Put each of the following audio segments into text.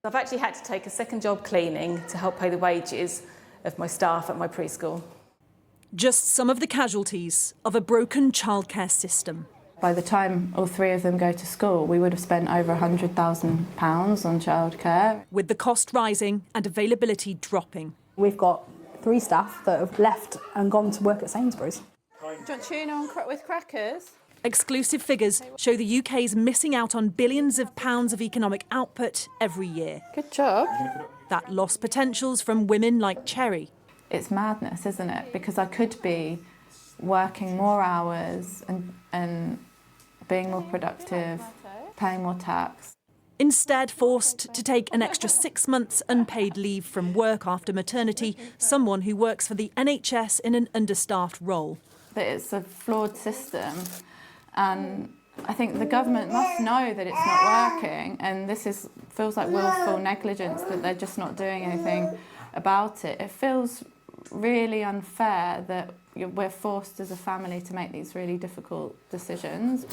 I've actually had to take a second job cleaning to help pay the wages of my staff at my preschool. Just some of the casualties of a broken childcare system. By the time all three of them go to school, we would have spent over £100,000 on childcare. With the cost rising and availability dropping. We've got 3 staff that have left and gone to work at Sainsbury's. Do you want tuna with crackers? Exclusive figures show the UK's missing out on billions of pounds of economic output every year. Good job. That lost potentials from women like Cherry. It's madness, isn't it? Because I could be working more hours and being more productive, paying more tax. Instead forced to take an extra 6 months unpaid leave from work after maternity, someone who works for the NHS in an understaffed role. That it's a flawed system, and I think the government must know that it's not working, and this feels like willful negligence, that they're just not doing anything about it. It feels really unfair that we're forced as a family to make these really difficult decisions.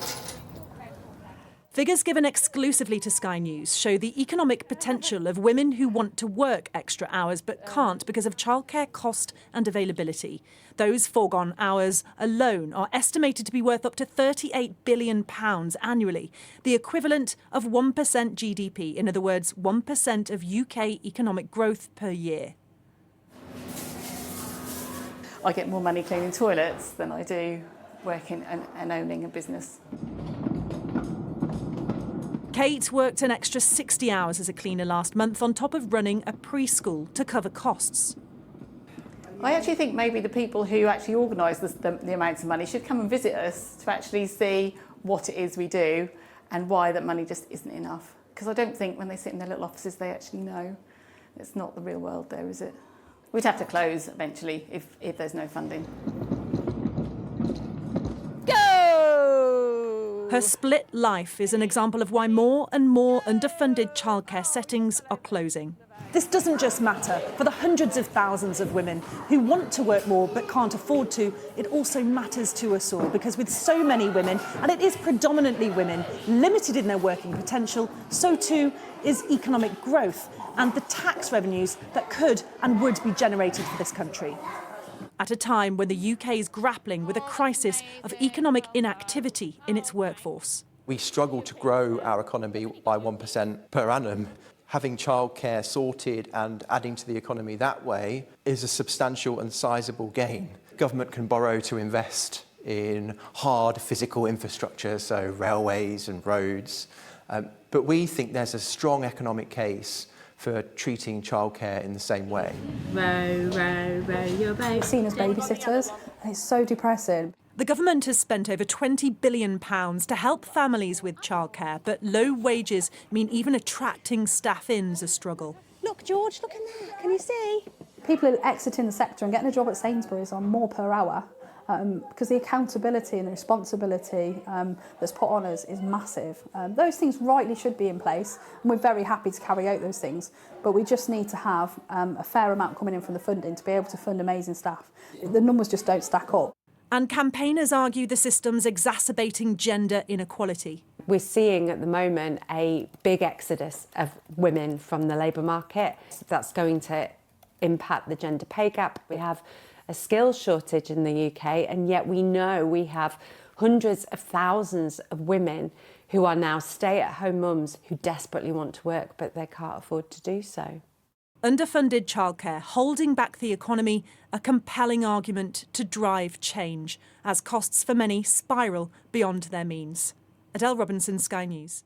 Figures given exclusively to Sky News show the economic potential of women who want to work extra hours but can't because of childcare cost and availability. Those foregone hours alone are estimated to be worth up to £38 billion annually, the equivalent of 1% GDP, in other words, 1% of UK economic growth per year. I get more money cleaning toilets than I do working and owning a business. Kate worked an extra 60 hours as a cleaner last month on top of running a preschool to cover costs. I actually think maybe the people who actually organise the amounts of money should come and visit us to actually see what it is we do and why that money just isn't enough. Because I don't think when they sit in their little offices they actually know. It's not the real world there, is it? We'd have to close eventually if there's no funding. Go! Her split life is an example of why more and more underfunded childcare settings are closing. This doesn't just matter for the hundreds of thousands of women who want to work more but can't afford to. It also matters to us all, because with so many women, and it is predominantly women, limited in their working potential, so too is economic growth and the tax revenues that could and would be generated for this country. At a time when the UK is grappling with a crisis of economic inactivity in its workforce. We struggle to grow our economy by 1% per annum. Having childcare sorted and adding to the economy that way is a substantial and sizable gain. Government can borrow to invest in hard physical infrastructure, so railways and roads. But we think there's a strong economic case for treating childcare in the same way. Row, row, row your boat. Seen as babysitters, and it's so depressing. The government has spent over £20 billion to help families with childcare, but low wages mean even attracting staff in's a struggle. Look, George, look in there. Can you see? People are exiting the sector and getting a job at Sainsbury's on more per hour because the accountability and the responsibility that's put on us is massive. Those things rightly should be in place, and we're very happy to carry out those things, but we just need to have a fair amount coming in from the funding to be able to fund amazing staff. The numbers just don't stack up. And campaigners argue the system's exacerbating gender inequality. We're seeing at the moment a big exodus of women from the labour market. That's going to impact the gender pay gap. We have a skills shortage in the UK, and yet we know we have hundreds of thousands of women who are now stay-at-home mums who desperately want to work, but they can't afford to do so. Underfunded childcare holding back the economy, a compelling argument to drive change, as costs for many spiral beyond their means. Adele Robinson, Sky News.